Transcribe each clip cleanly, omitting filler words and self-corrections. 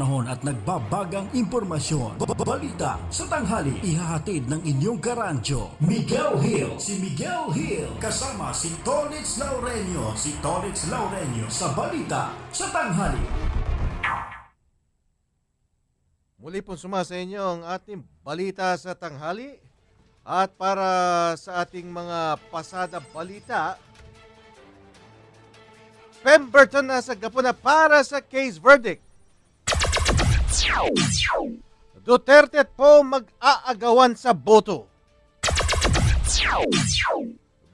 panahon at nagbabagang impormasyon. Balita sa tanghali, ihahatid ng inyong karancho, Miguel Hill. Si Miguel Hill kasama si Tolitz Laurenio. Si Tolitz Laurenio sa balita sa tanghali. Muli pong sumasa inyo ang ating balita sa tanghali. At para sa ating mga pasada balita, Pemberton nasa gapon na para sa case verdict. Duterte at Poe mag-aagawan sa boto.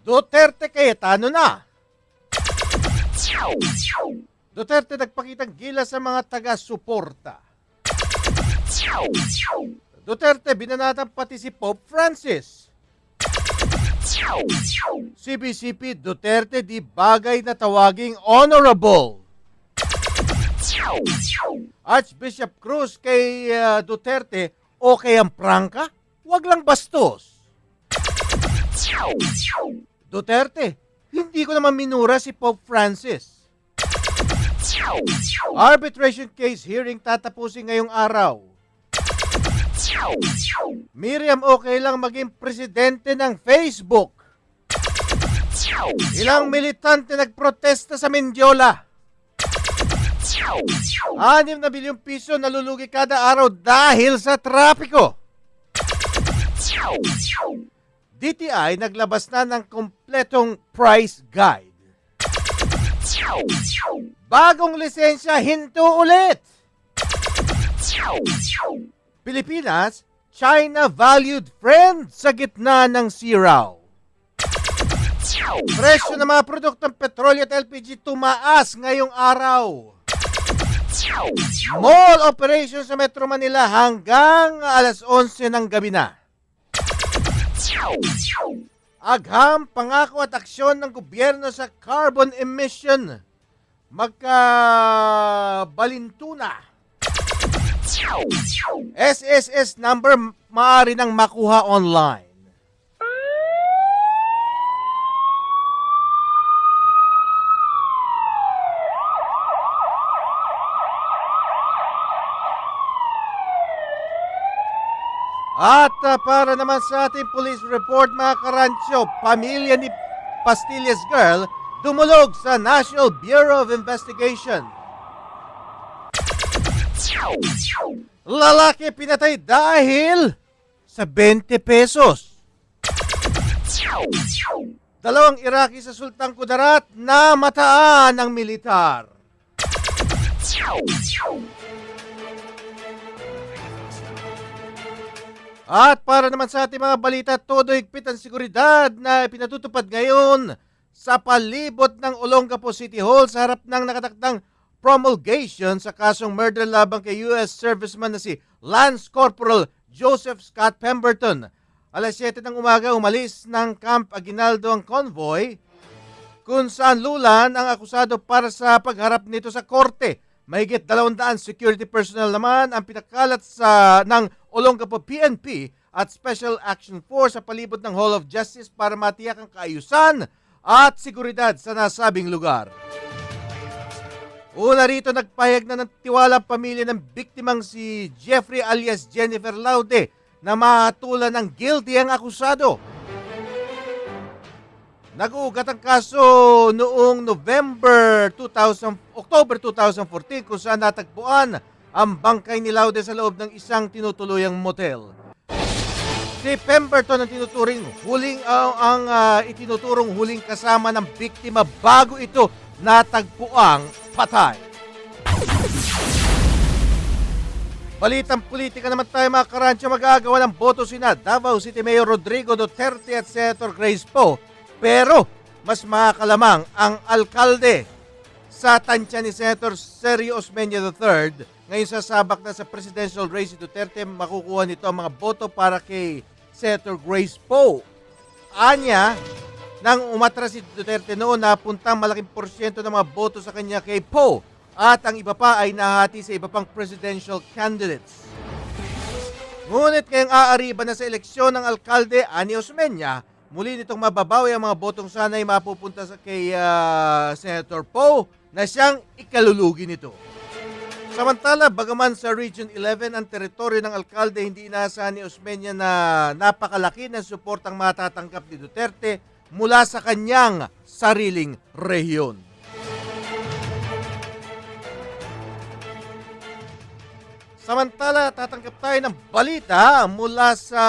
Duterte Cayetano na. Duterte nagpakitang gilas sa mga taga-suporta. Duterte binanatan pati si Pope Francis. CBCP Duterte di bagay na tawaging honorable. Archbishop Cruz kay Duterte, okay ang prangka? Wag lang bastos. Duterte, hindi ko naman minura si Pope Francis. Arbitration case hearing tatapusin ngayong araw. Miriam okay lang maging presidente ng Facebook. Ilang militante nagprotesta sa Mendiola. 6 na bilyong piso nalulugi kada araw dahil sa trapiko. DTI naglabas na ng kompletong price guide. Bagong lisensya, hinto ulit. Pilipinas, China valued friend sa gitna ng siraw. Presyo ng mga produktong petrolyo at LPG tumaas ngayong araw. Mall operation sa Metro Manila hanggang alas 11 ng gabi na. Agham, pangako at aksyon ng gobyerno sa carbon emission. Magkabalintuna. SSS number maaari nang makuha online. At para naman sa ating police report mga karancho, pamilya ni Pastillas Girl dumulog sa National Bureau of Investigation. Lalaki pinatay dahil sa 20 pesos. Dalawang Iraqi sa Sultan Kudarat na mataan ng militar. At para naman sa ating mga balita, todo higpit ang seguridad na pinatutupad ngayon sa palibot ng Olongapo City Hall sa harap ng nakatakdang promulgation sa kasong murder labang kay U.S. serviceman na si Lance Corporal Joseph Scott Pemberton. Alas 7 ng umaga umalis ng Camp Aguinaldo ang convoy kung saan lulan ang akusado para sa pagharap nito sa korte. Mahigit 200 security personnel naman ang pinakalat ng Olongapo PNP at Special Action Force sa palibot ng Hall of Justice para matiyak ang kaayusan at seguridad sa nasabing lugar. Una rito, nagpahayag na ng tiwala ang pamilya ng biktimang si Jeffrey alias Jennifer Laude na mahatulan ng guilty ang akusado. Nag-uugat ang kaso noong October 2014 kung saan natagpuan ang bangkay ni Laude sa loob ng isang tinutuluyang motel. Si Pemberton ang itinuturong huling kasama ng biktima bago ito natagpuang patay. Balitang politika naman tayo mga karancho, mag-aagawan ng boto sina Davao City Mayor Rodrigo Duterte at Senator Grace Poe, pero mas makakalamang ang alkalde sa tansya ni Senator Sergio Osmeña III. Ngayon sasabak na sa presidential race si Duterte, makukuha nito ang mga boto para kay Senator Grace Poe. Anya, nang umatras si Duterte noon, napuntang malaking porsyento ng mga boto sa kanya kay Poe at ang iba pa ay nahati sa iba pang presidential candidates. Ngunit kayang aariba na sa eleksyon ng alkalde ani Osmeña, muli nitong mababawi ang mga botong sanay mapupunta kay Senator Poe na siyang ikalulugi nito. Samantala, bagaman sa Region 11 ang teritoryo ng alkalde, hindi inaasahan ni Osmeña na napakalaki ng suportang matatanggap ni Duterte mula sa kanyang sariling rehiyon. Samantala, tatanggap tayo ng balita mula sa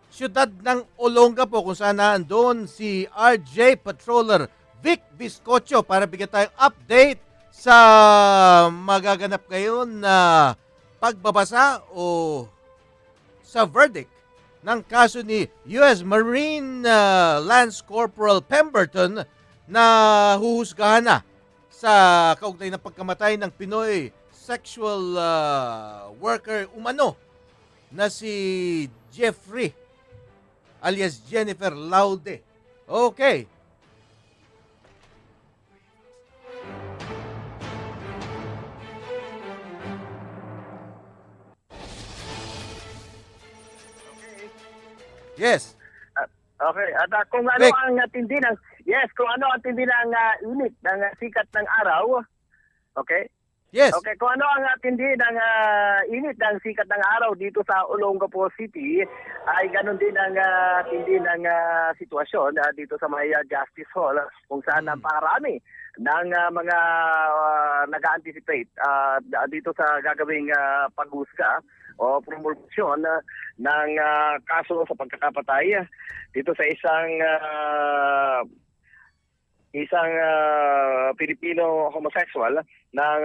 siyudad ng Olongapo kung saan naandun si RJ Patroller Vic Biscocho para bigyan tayong update sa magaganap ngayon na pagbabasa o sa verdict ng kaso ni U.S. Marine Lance Corporal Pemberton na huhusgahan na sa kaugnay ng pagkamatay ng Pinoy sexual worker umano na si Jeffrey alias Jennifer Laude. Okay. Yes. Okay, at kung ano Vic. ang tindi ng kung ano ang tindi ng init ng sikat ng araw. Okay? Yes. Okay, kung ano ang tindi ng init ng sikat ng araw dito sa Olongapo City, ay ganun din ang tindi ng sitwasyon dito sa may Justice Hall kung saan napakarami ng mga nag-anticipate dito sa gagawing paghusga o promulgasyon ng kaso sa pagkakapatay dito sa isang Pilipino homosexual na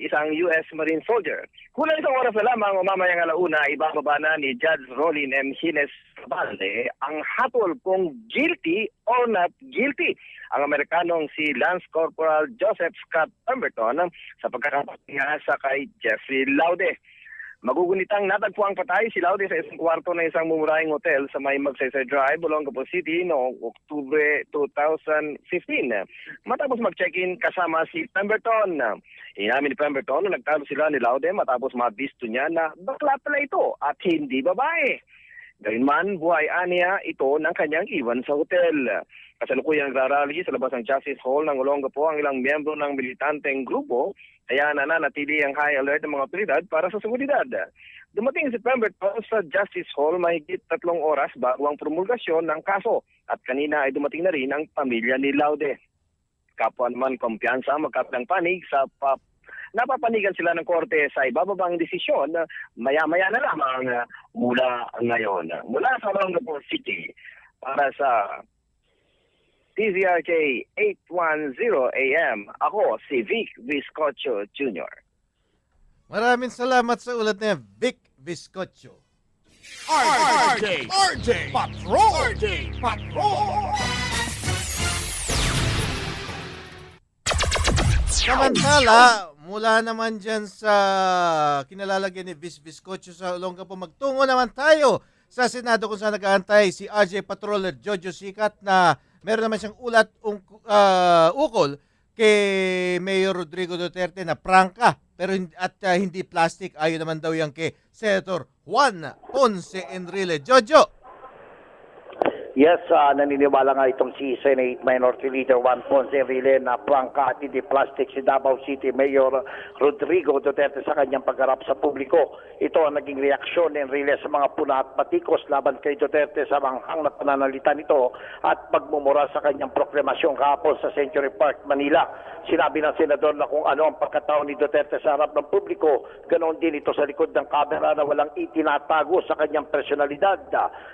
isang U.S. Marine soldier. Kulang isang oras na lamang mamayang alauna, ibababa na ni Judge Rolin M. Hines Balde ang hatol kung guilty or not guilty ang Amerikanong si Lance Corporal Joseph Scott Pemberton sa pagkakapatay sa kay Jeffrey Laude. Magugunitang natagpuang patay si Laude sa isang kwarto ng isang mumurahing hotel sa may Magsaysay Drive, Olongapo City noong Oktubre 2015. Matapos mag-check-in kasama si Pemberton. Inamin ni Pemberton na nagtalo sila ni Laude matapos mabisto niya na bakla pala ito at hindi babae. Gayunman, buhay aniya ito ng kanyang iwan sa hotel. Kasalukuyang nagrarally sa labas ng Justice Hall ng Olongapo ang ilang miyembro ng militanteng grupo, kaya nananatili ang high alert ng mga otoridad para sa seguridad. Dumating si Pemberton sa Justice Hall mahigit 3 oras bago ang promulgasyon ng kaso at kanina ay dumating na rin ang pamilya ni Laude. Kapwa naman kumpiyansa magkabilang panig sa napapanigan sila ng korte sa ibababang desisyon maya-maya na lamang mula ngayon. Mula sa Olongapo City para sa TZRK 810 AM, ako si Vic Biscocho Jr. Maraming salamat sa ulat na Vic Biscocho. RJ Patrol! Samantala, mula naman dyan sa kinalalagyan ni Vic Biscocho sa Olongapo, magtungo naman tayo sa Senado kung saan nag-aantay si RJ Patroller Jojo Sicat na meron naman siyang ulat ukol kay Mayor Rodrigo Duterte na prangka pero hindi plastic. Ayon naman daw yan kay Senator Juan Ponce Enrile. Jojo! Yes, naniniwala nga itong si Senate Minority Leader Juan Ponce Enrile na prangka at hindi plastic si Davao City Mayor Rodrigo Duterte sa kanyang pagharap sa publiko. Ito ang naging reaksyon ni Enrile sa mga puna at batikos laban kay Duterte sa manghang na pananalita nito at pagmumura sa kanyang proklamasyon kahapon sa Century Park, Manila. Sinabi ng senador na kung ano ang pagkatao ni Duterte sa harap ng publiko, ganoon din ito sa likod ng kamera na walang itinatago sa kanyang personalidad.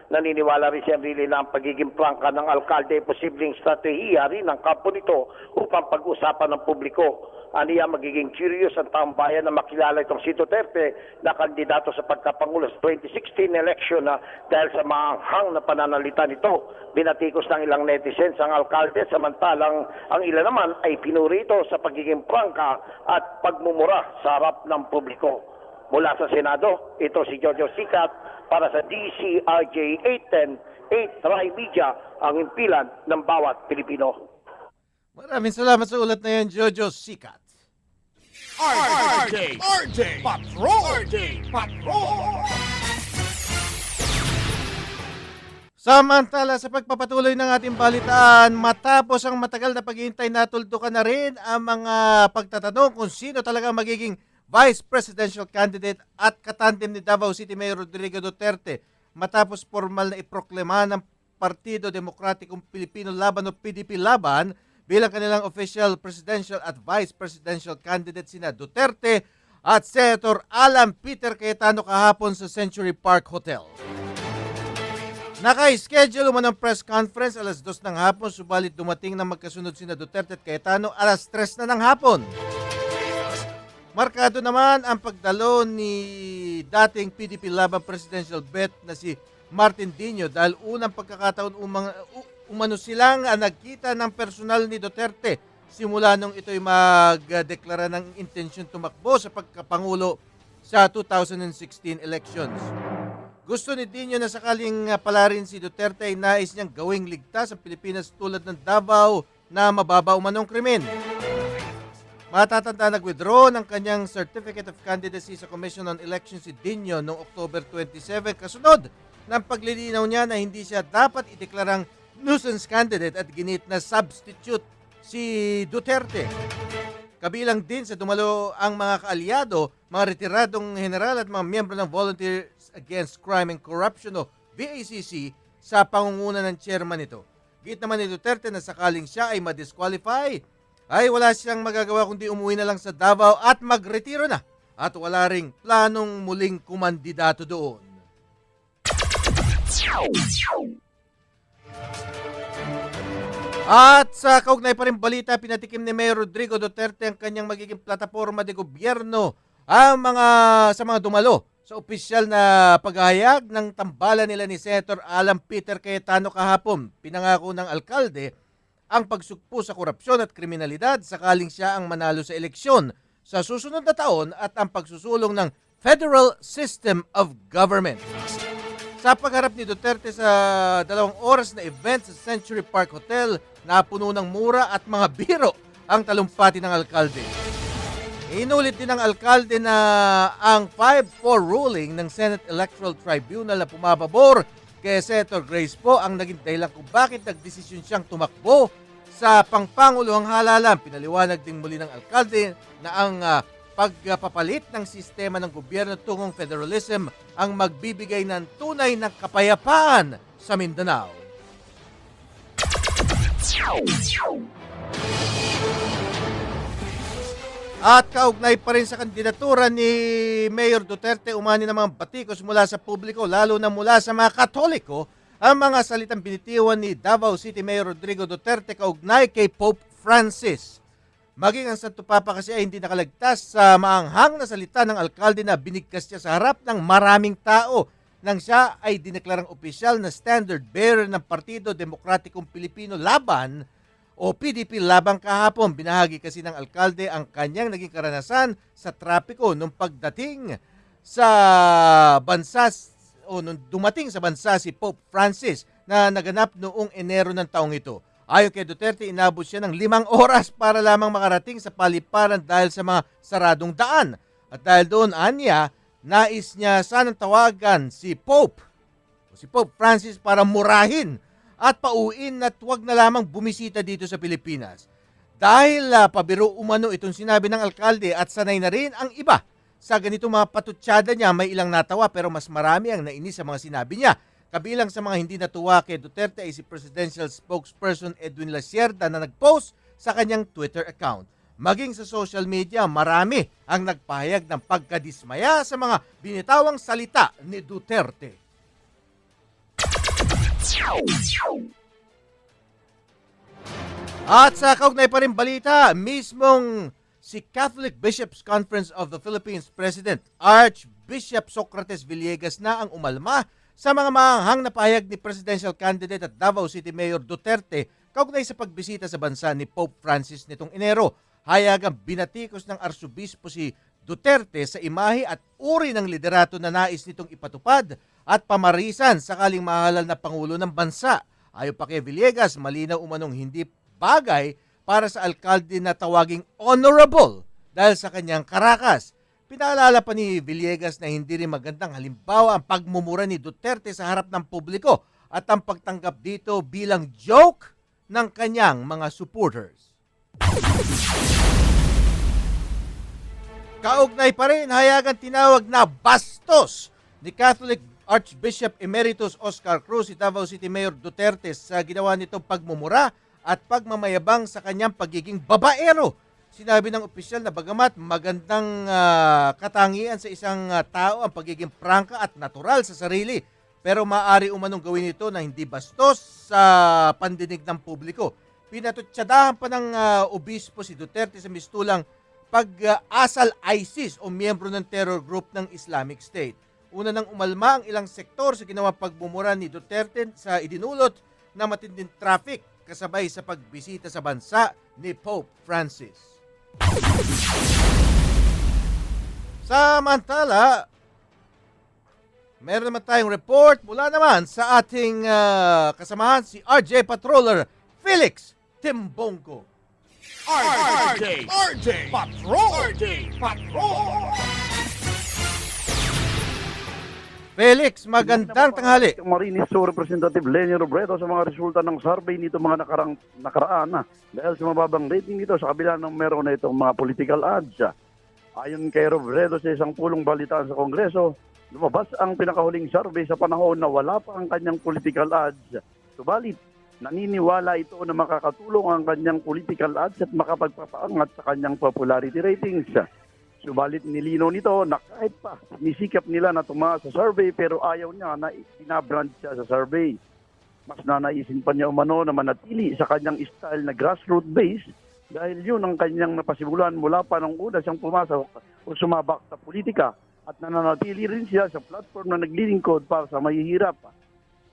Naniniwala rin si Enrile na ang pagiging prangka ng alkalde ay posibleng strategiya rin ng kampo nito upang pag-usapan ng publiko. Aniya magiging curious ang taong bayan na makilala itong si Duterte na kandidato sa pagkapangulo sa 2016 election dahil sa maanghang na pananalita nito. Binatikos ng ilang netizens ang alkalde samantalang ang ilan naman ay pinuri ito sa pagiging prangka at pagmumura sa harap ng publiko. Mula sa Senado, ito si Jojo Sicat para sa DCRJ 810 Rai Media, ang impilan ng bawat Pilipino. Maraming salamat sa ulat na yan, Jojo Sicat. RJ Patrol! Samantala sa pagpapatuloy ng ating balitaan, matapos ang matagal na paghihintay, natuldukan na rin ang mga pagtatanong kung sino talaga magiging Vice Presidential Candidate at katandem ni Davao City Mayor Rodrigo Duterte matapos formal na iproklama ng Partido Demokratikong Pilipino Laban o PDP Laban bilang kanilang official presidential at vice presidential candidate sina Duterte at Senator Alan Peter Cayetano kahapon sa Century Park Hotel. Naka-schedule umano ng press conference alas 2 ng hapon, subalit dumating na magkasunod sina Duterte at Cayetano alas 3 na ng hapon. Markado naman ang pagdalo ni dating PDP Laban Presidential Bet na si Martin Dino dahil unang pagkakataon umano silang nagkita ng personal ni Duterte simula nung ito'y magdeklara ng intensyon tumakbo sa pagkapangulo sa 2016 elections. Gusto ni Dino na sakaling palarin si Duterte ay nais niyang gawing ligtas ang Pilipinas tulad ng Davao na mababa umanong krimen. Matatanda nag-withdraw ng kanyang Certificate of Candidacy sa Commission on Elections si Dino noong October 27 kasunod ng paglilinaw niya na hindi siya dapat ideklarang nuisance candidate at ginit na substitute si Duterte. Kabilang din sa dumalo ang mga kaalyado, mga retiradong general at mga miyembro ng Volunteers Against Crime and Corruption o VACC sa pangunguna ng chairman nito. Git naman ni Duterte na sakaling siya ay ma-disqualify, ay wala siyang magagawa kundi umuwi na lang sa Davao at magretiro na at wala ring planong muling kumandidato doon. At sa kaugnay pa rin balita, pinatikim ni Mayor Rodrigo Duterte ang kanyang magiging plataforma de gobyerno sa mga dumalo sa opisyal na paghahayag ng tambalan nila ni Senator Alan Peter Cayetano kahapon. Pinangako ng alkalde ang pagsugpo sa korupsyon at kriminalidad sakaling siya ang manalo sa eleksyon sa susunod na taon at ang pagsusulong ng Federal System of Government. Sa pagharap ni Duterte sa 2 oras na event sa Century Park Hotel, napuno ng mura at mga biro ang talumpati ng alkalde. Inulit din ng alkalde na ang 5-4 ruling ng Senate Electoral Tribunal na pumababor kay Senator Grace Poe ang naging dahilan kung bakit nagdesisyon siyang tumakbo sa pangpanguluhang halalan. Pinaliwanag din muli ng alkalde na ang pagpapalit ng sistema ng gobyerno tungong federalism ang magbibigay ng tunay na kapayapaan sa Mindanao. At kaugnay pa rin sa kandidatura ni Mayor Duterte, umani namang batikos mula sa publiko, lalo na mula sa mga Katoliko, ang mga salitang binitiwan ni Davao City Mayor Rodrigo Duterte kaugnay kay Pope Francis. Maging ang Santo Papa kasi ay hindi nakalagtas sa maanghang na salita ng alkalde na binigkas siya sa harap ng maraming tao nang siya ay dineklarang opisyal na standard bearer ng Partido Demokratikong Pilipino Laban o PDP Laban kahapon. Binahagi kasi ng alkalde ang kanyang naging karanasan sa trapiko nung pagdating sa bansa o nung dumating sa bansa si Pope Francis na naganap noong Enero ng taong ito. Ayon kay Duterte, inabot siya ng 5 oras para lamang makarating sa paliparan dahil sa mga saradong daan. At dahil doon, anya, nais niya sanang tawagan si Pope Francis para murahin at pauwiin at huwag na lamang bumisita dito sa Pilipinas. Dahil pabiro umano itong sinabi ng alkalde at sanay na rin ang iba sa ganitong mga patutsada niya, may ilang natawa pero mas marami ang nainis sa mga sinabi niya. Kabilang sa mga hindi natuwa kay Duterte ay si Presidential Spokesperson Edwin Lacierda na nag-post sa kanyang Twitter account. Maging sa social media, marami ang nagpahayag ng pagkadismaya sa mga binitawang salita ni Duterte. At sa kaugnay pa rin balita, mismong si Catholic Bishops Conference of the Philippines President Archbishop Socrates Villegas na ang umalma sa mga maanghang na pahayag ni Presidential Candidate at Davao City Mayor Duterte kaugnay sa pagbisita sa bansa ni Pope Francis nitong Enero. Hayagang binatikos ng Arsobispo si Duterte sa imahe at uri ng liderato na nais nitong ipatupad at pamarisan sakaling mahalal na Pangulo ng bansa. Ayon pa kay Villegas, malinaw umanong hindi bagay para sa alkalde na tawaging honorable dahil sa kanyang karakas. Pinaalala pa ni Villegas na hindi rin magandang halimbawa ang pagmumura ni Duterte sa harap ng publiko at ang pagtanggap dito bilang joke ng kanyang mga supporters. Kaugnay pa rin, hayagan tinawag na bastos ni Catholic Archbishop Emeritus Oscar Cruz si Davao City Mayor Duterte sa ginawa nitong pagmumura at pagmamayabang sa kanyang pagiging babaero. Sinabi ng opisyal na bagamat magandang katangian sa isang tao ang pagiging prangka at natural sa sarili, pero maaari umanong gawin ito na hindi bastos sa pandinig ng publiko. Pinatutsadahan pa ng obispo si Duterte sa mistulang pag-asal ISIS o miyembro ng terror group ng Islamic State. Una nang umalma ang ilang sektor sa ginawang pagmumura ni Duterte sa idinulot na matinding traffic kasabay sa pagbisita sa bansa ni Pope Francis. Samantala, meron naman tayong report mula naman sa ating kasamahan si RJ Patroller Felix Timbongco. RJ Patrol. Felix, magandang tanghali. Marinis so Representative Lenny Robredo sa mga resulta ng survey nito mga nakaraan na dahil sa mababang rating nito sa kabila ng meron na itong mga political ads. Ayon kay Robredo sa isang pulong balitaan sa Kongreso, lumabas ang pinakahuling survey sa panahon na wala pa ang kanyang political ads. Subalit, naniniwala ito na makakatulong ang kanyang political ads at makapagpapaangat sa kanyang popularity ratings. Subalit nilino nito na kahit pa nisikap nila na tumaas sa survey pero ayaw niya na sinabrand siya sa survey. Mas nanaisin pa niya umano na manatili sa kanyang style na grassroots base dahil yun ang kanyang napasimulan mula pa nung una siyang pumasok o sumabak sa politika at nananatili rin siya sa platform na naglilingkod para sa mahihirap.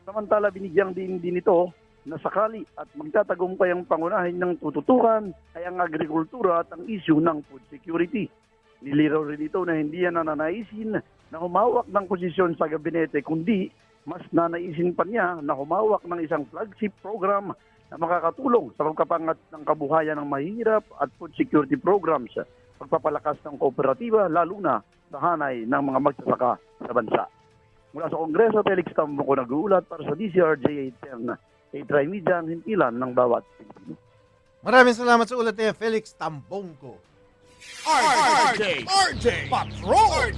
Samantala binigyang din ito na sakali at magtatagumpay ang pangunahin ng tututukan ay ang agrikultura at ang issue ng food security. Niliraw rin ito na hindi yan nananaisin na humawak ng posisyon sa gabinete kundi mas nanaisin pa niya na humawak ng isang flagship program na makakatulong sa pagpapangat ng kabuhayan ng mahirap at food security programs, pagpapalakas ng kooperatiba lalo na sa hanay ng mga magsasaka sa bansa. Mula sa Kongreso, Felix Tambongco nag-uulat para sa DCRJ 810, 8 Media, ang himpilan ng bawat Pilipino. Maraming salamat sa ulat niya, Felix Tambongco. RJ Patrol.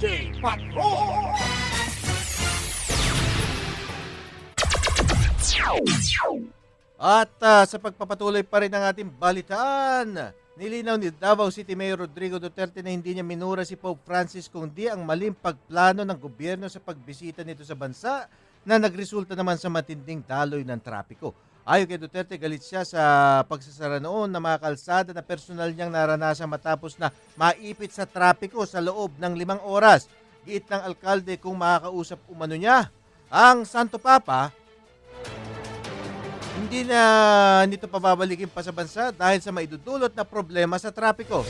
At sa pagpapatuloy pa rin ng ating balitaan, nilinaw ni Davao City Mayor Rodrigo Duterte na hindi niya minura si Pope Francis kundi ang maling pagplano ng gobyerno sa pagbisita nito sa bansa na nagresulta naman sa matinding daloy ng trapiko. Ayon kay Duterte, galit siya sa pagsasara noon ng mga kalsada na personal niyang naranasan matapos na maipit sa trapiko sa loob ng 5 oras. Giit ng alkalde kung makakausap umano niya ang Santo Papa, hindi na nito pababalikin pa sa bansa dahil sa maidudulot na problema sa trapiko.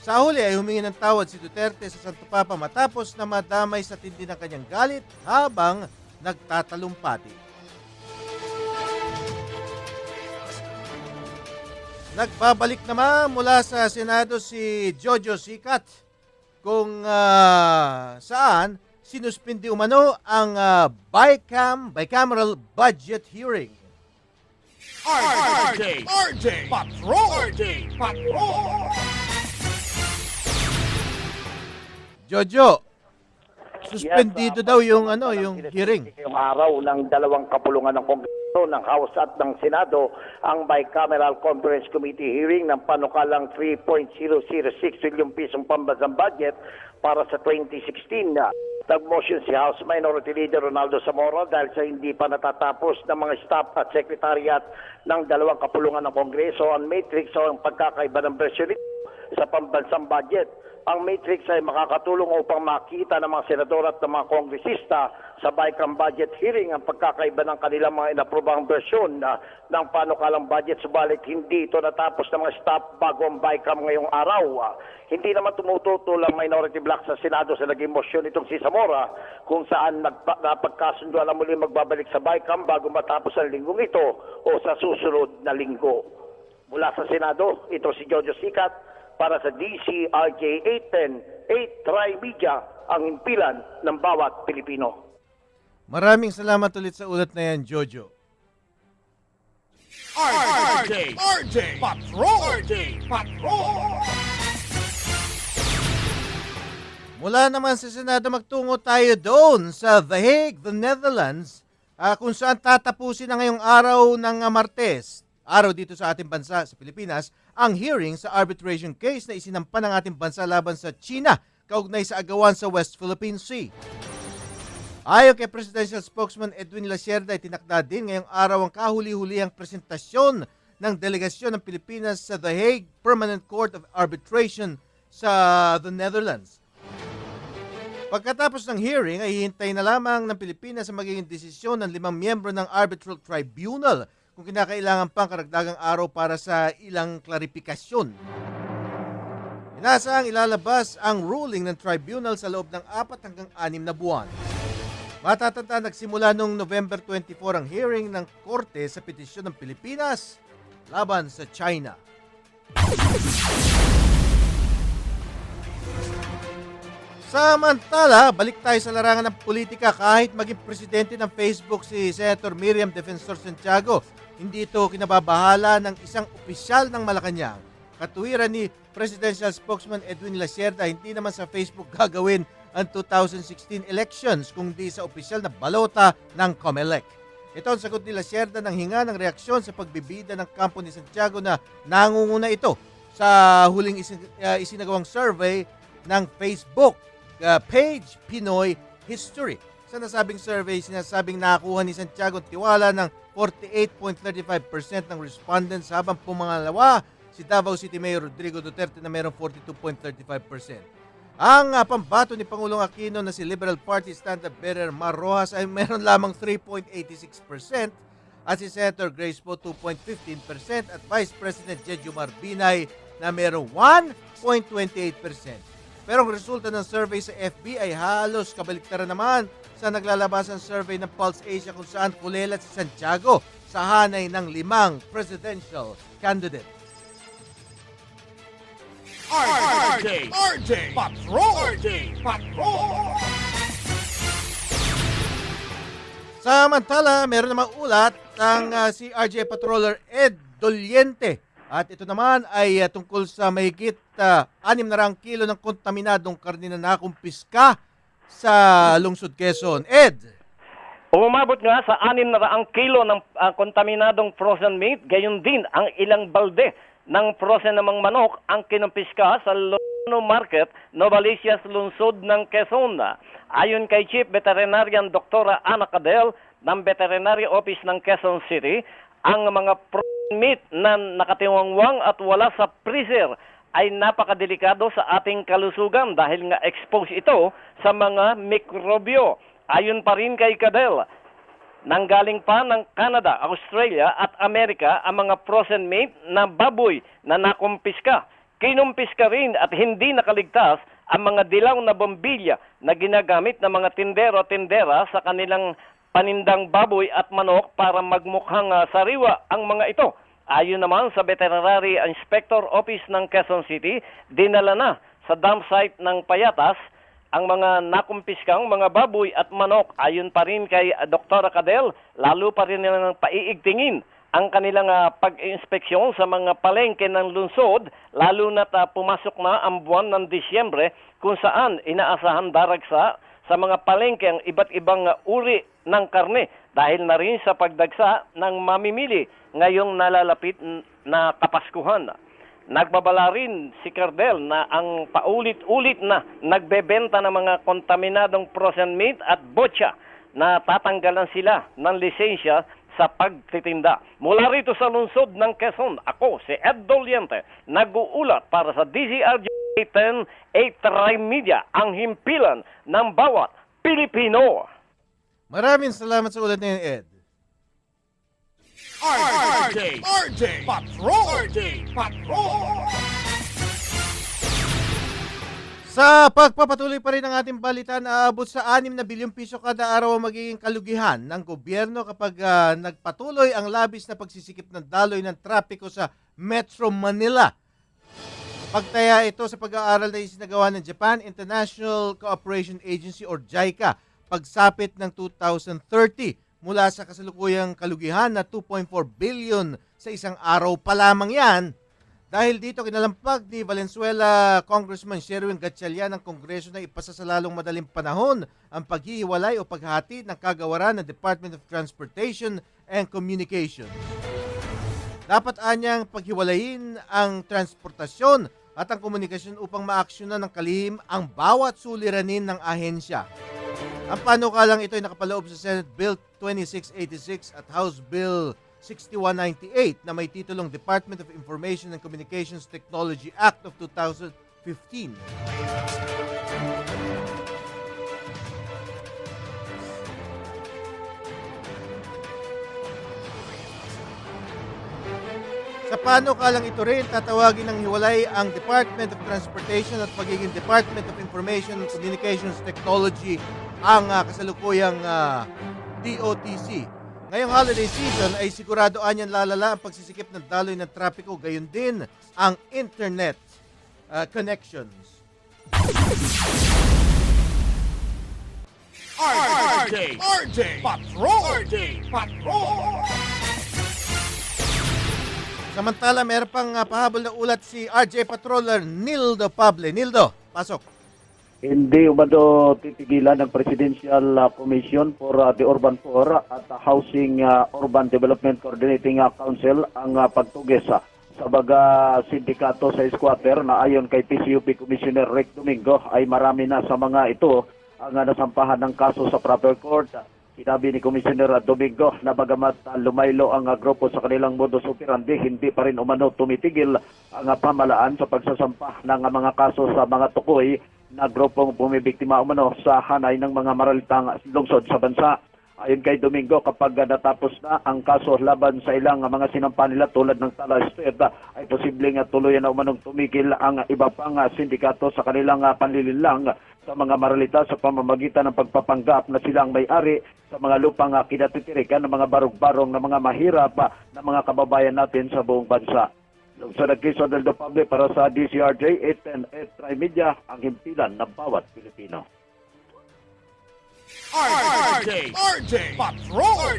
Sa huli ay humingi ng tawad si Duterte sa Santo Papa matapos na madamay sa tindi ng kanyang galit habang nagtatalumpati. Nagbabalik naman mula sa Senado si Jojo Sicat kung saan sinuspindi umano ang bicameral budget hearing. RJ Patrol. Jojo, suspendido daw yung yung hearing. Yung araw ng dalawang kapulungan ng Kongreso ng House at ng Senado ang Bicameral Conference Committee hearing ng panukalang 3.006 trillion pisong pambansang budget para sa 2016. Nag-motion si House Minority Leader Ronaldo Zamora dahil sa hindi pa natatapos ng mga staff at secretariat ng dalawang kapulungan ng Kongreso ang matrix o ang pagkakaiba ng bersyon sa pambansang budget. Ang matrix ay makakatulong upang makita ng mga senador at ng mga kongresista sa BICAM budget hearing ang pagkakaiba ng kanilang mga inaprobang bersyon ng panukalang budget. Subalit hindi ito natapos ng mga staff bago ang BICAM ngayong araw. Hindi naman tumututol ang minority bloc sa Senado sa naging motion itong si Zamora kung saan napagkasunduan na muli magbabalik sa BICAM bago matapos ang linggong ito o sa susunod na linggo. Mula sa Senado, ito si Jojo Sicat para sa DCRJ 810, 8 Media, ang himpilan ng bawat Pilipino. Maraming salamat ulit sa ulat na yan, Jojo. RJ Patrol! Mula naman sa Senado, magtungo tayo doon sa The Hague, the Netherlands, kung saan tatapusin na ngayong araw ng Martes, araw dito sa ating bansa, sa Pilipinas, ang hearing sa arbitration case na isinampa ng ating bansa laban sa China, kaugnay sa agawan sa West Philippine Sea. Ayon kay Presidential Spokesman Edwin Lacierda, itinakda din ngayong araw ang kahuli-hulihang presentasyon ng delegasyon ng Pilipinas sa The Hague Permanent Court of Arbitration sa the Netherlands. Pagkatapos ng hearing ay hihintay na lamang ng Pilipinas sa magiging desisyon ng 5 miyembro ng Arbitral Tribunal kung kinakailangan pang karagdagang araw para sa ilang klarifikasyon. Inaasahang ilalabas ang ruling ng tribunal sa loob ng 4 hanggang 6 na buwan. Matatanda, nagsimula noong November 24 ang hearing ng korte sa petisyon ng Pilipinas laban sa China. Samantala, balik tayo sa larangan ng politika. Kahit maging presidente ng Facebook si Senator Miriam Defensor Santiago, hindi ito kinababahala ng isang opisyal ng Malacanang. Katuwiran ni Presidential Spokesman Edwin Lacierda, hindi naman sa Facebook gagawin ang 2016 elections kundi sa opisyal na balota ng COMELEC. Ito ang sagot ni Lacierda ng hinga ng reaksyon sa pagbibida ng kampo ni Santiago na nangunguna ito sa huling isinagawang survey ng Facebook page Pinoy History. Sa nasabing survey, sinasabing nakuha ni Santiago tiwala ng 48.35% ng respondents habang pumangalawa si Davao City Mayor Rodrigo Duterte na mayroong 42.35%. Ang pambato ni Pangulong Aquino na si Liberal Party Standard-Bearer Mar Rojas ay meron lamang 3.86% at si Senator Grace Poe 2.15% at Vice President Jeju Marbinay na merong 1.28%. Pero ang resulta ng survey sa FB ay halos kabaliktaran naman sa naglalabasang survey ng Pulse Asia kung saan kulelat si Santiago sa hanay ng 5 presidential candidate. RJ Patrol! Samantala, meron namang ulat ang si RJ Patroller Ed Doliente. At ito naman ay tungkol sa mahigit 600 kilo ng kontaminadong karne na nakumpiska sa Lungsod Quezon. Ed! Umabot nga sa 600 kilo ng kontaminadong frozen meat, gayon din ang ilang balde ng frozen namang manok ang kinumpiska sa Lono Market, Novaliches, lungsod ng Quezon. Ayon kay Chief Veterinarian Dr. Ana Cadel ng Veterinary Office ng Quezon City, ang mga frozen meat na nakatiwangwang at wala sa freezer ay napakadelikado sa ating kalusugan dahil nga exposed ito sa mga mikrobyo. Ayon pa rin kay Cadel, nanggaling pa ng Canada, Australia at Amerika ang mga frozen meat na baboy na nakumpiska. Kinumpiska rin at hindi nakaligtas ang mga dilaw na bombilya na ginagamit ng mga tindero-tindera sa kanilang panindang baboy at manok para magmukhang sariwa ang mga ito. Ayon naman sa Veterinary Inspector Office ng Quezon City, dinala na sa dump site ng Payatas ang mga nakumpiskang mga baboy at manok. Ayon pa rin kay Dr. Cadel, lalo pa rin nilang paiigtingin ang kanilang pag-inspeksyon sa mga palengke ng lungsod, lalo na pumasok na ang buwan ng Disyembre kung saan inaasahan daragsa sa mga palengke ang iba't ibang uri ng karne dahil na rin sa pagdagsa ng mamimili ngayong nalalapit na Kapaskuhan. Nagbabala rin si Cardel na ang paulit-ulit na nagbebenta ng mga kontaminadong frozen meat at botcha na tatanggalan sila ng lisensya sa pagtitinda. Mula rito sa lungsod ng Quezon, ako si Ed Doliente, nag-uulat para sa DZRJ 10 8 Media, ang himpilan ng bawat Pilipino. Maraming salamat sa ulat na yun, Ed. RJ Patrol! Sa pagpapatuloy pa rin ng ating balita, aabot sa 6 na bilyong piso kada araw ang magiging kalugihan ng gobyerno kapag nagpatuloy ang labis na pagsisikip ng daloy ng trapiko sa Metro Manila. Pagtaya ito sa pag-aaral na isinagawa ng Japan International Cooperation Agency or JICA pagsapit ng 2030 mula sa kasalukuyang kalugihan na 2.4 billion sa isang araw pa lamang yan. Dahil dito kinalampag ni Valenzuela Congressman Sherwin Gatchalian ng Kongreso na ipasa sa lalong madaling panahon ang paghihiwalay o paghati ng kagawaran ng Department of Transportation and Communications. Dapat anyang paghiwalayin ang transportasyon at ang komunikasyon upang maaksyonan ng kalihim ang bawat suliranin ng ahensya. Ang panukalang ito ay nakapaloob sa Senate Bill 2686 at House Bill 6198 na may titulong Department of Information and Communications Technology Act of 2015. Sa panukalang ito rin, tatawagin ng hiwalay ang Department of Transportation at pagiging Department of Information and Communications Technology ang kasalukuyang DOTC. Ngayong holiday season ay sigurado anyan lalala ang pagsisikip ng daloy ng trapiko, gayon din ang internet connections. RJ Patrol! Samantala, meron pang pahabol na ulat si RJ Patroller Nildo Pable. Nildo, pasok. Hindi umano titigilan ng Presidential Commission for the Urban Poor at Housing Urban Development Coordinating Council ang pagtugis sa baga sindikato sa squatter na ayon kay PCUP Commissioner Rick Domingo ay marami na sa mga ito ang nasampahan ng kaso sa proper court. Sinabi ni Commissioner Domingo na bagamat lumaylo ang grupo sa kanilang modus operandi, hindi pa rin umano tumitigil ang pamalaan sa pagsasampa ng mga kaso sa mga tukoy na grupong bumibiktima umano sa hanay ng mga maralitang lungsod sa bansa. Ayon kay Domingo, kapag natapos na ang kaso laban sa ilang mga sinampa nila tulad ng Tala Street, ay posibleng tuluyan na umanong tumigil ang iba pang sindikato sa kanilang panlililang sa mga maralita sa pamamagitan ng pagpapanggap na silang may-ari sa mga lupang kinatitirikan ng mga barog-barong na mga mahirap na mga kababayan natin sa buong bansa. Sa nagkiso del Pable para sa DCRJ 810 Tri-Media, ang himpilan ng bawat Pilipino. RJ Patrol!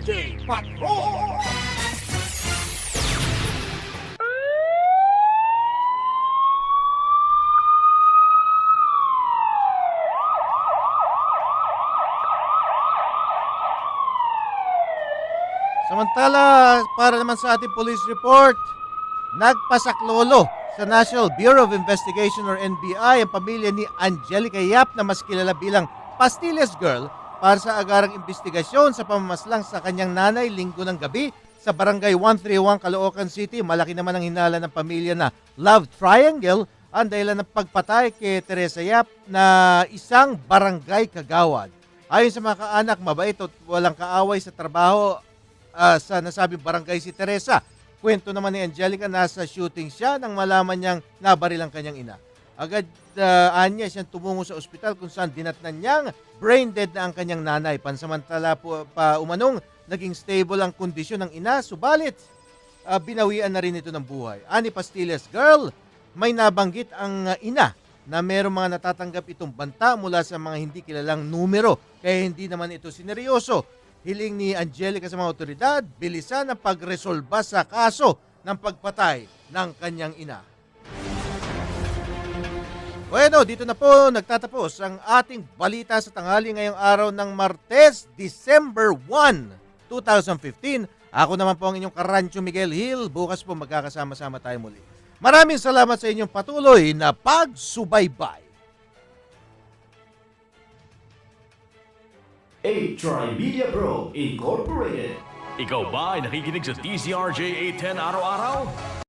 Samantala, para naman sa ating police report, nagpasaklolo sa National Bureau of Investigation or NBI ang pamilya ni Angelica Yap na mas kilala bilang Pastillas Girl para sa agarang investigasyon sa pamamaslang sa kanyang nanay linggo ng gabi sa Barangay 131, Caloocan City. Malaki naman ang hinala ng pamilya na Love Triangle ang dahilan ng pagpatay kay Teresa Yap na isang barangay kagawad. Ayon sa mga kaanak, mabait at walang kaaway sa trabaho sa nasabing barangay si Teresa. Kwento naman ni Angelica, nasa shooting siya nang malaman niyang nabaril ang kanyang ina. Agad anya siyang tumungo sa ospital kung saan dinatnan niyang brain dead na ang kanyang nanay. Pansamantala po pa umanong naging stable ang kondisyon ng ina, subalit binawian na rin ito ng buhay. Ani Pastillas Girl, may nabanggit ang ina na mayroong mga natatanggap itong banta mula sa mga hindi kilalang numero, kaya hindi naman ito sineryoso. Hiling ni Angelica sa mga otoridad, bilisan ang pagresolba sa kaso ng pagpatay ng kanyang ina. Bueno, dito na po nagtatapos ang ating balita sa tanghali ngayong araw ng Martes, December 1, 2015. Ako naman po ang inyong Karancho Miguel Hill. Bukas po magkakasama-sama tayo muli. Maraming salamat sa inyong patuloy na pagsubaybay. Tri-Media Pro Incorporated. Ikaw ba ay nakikinig sa DCRJ 810 araw-araw?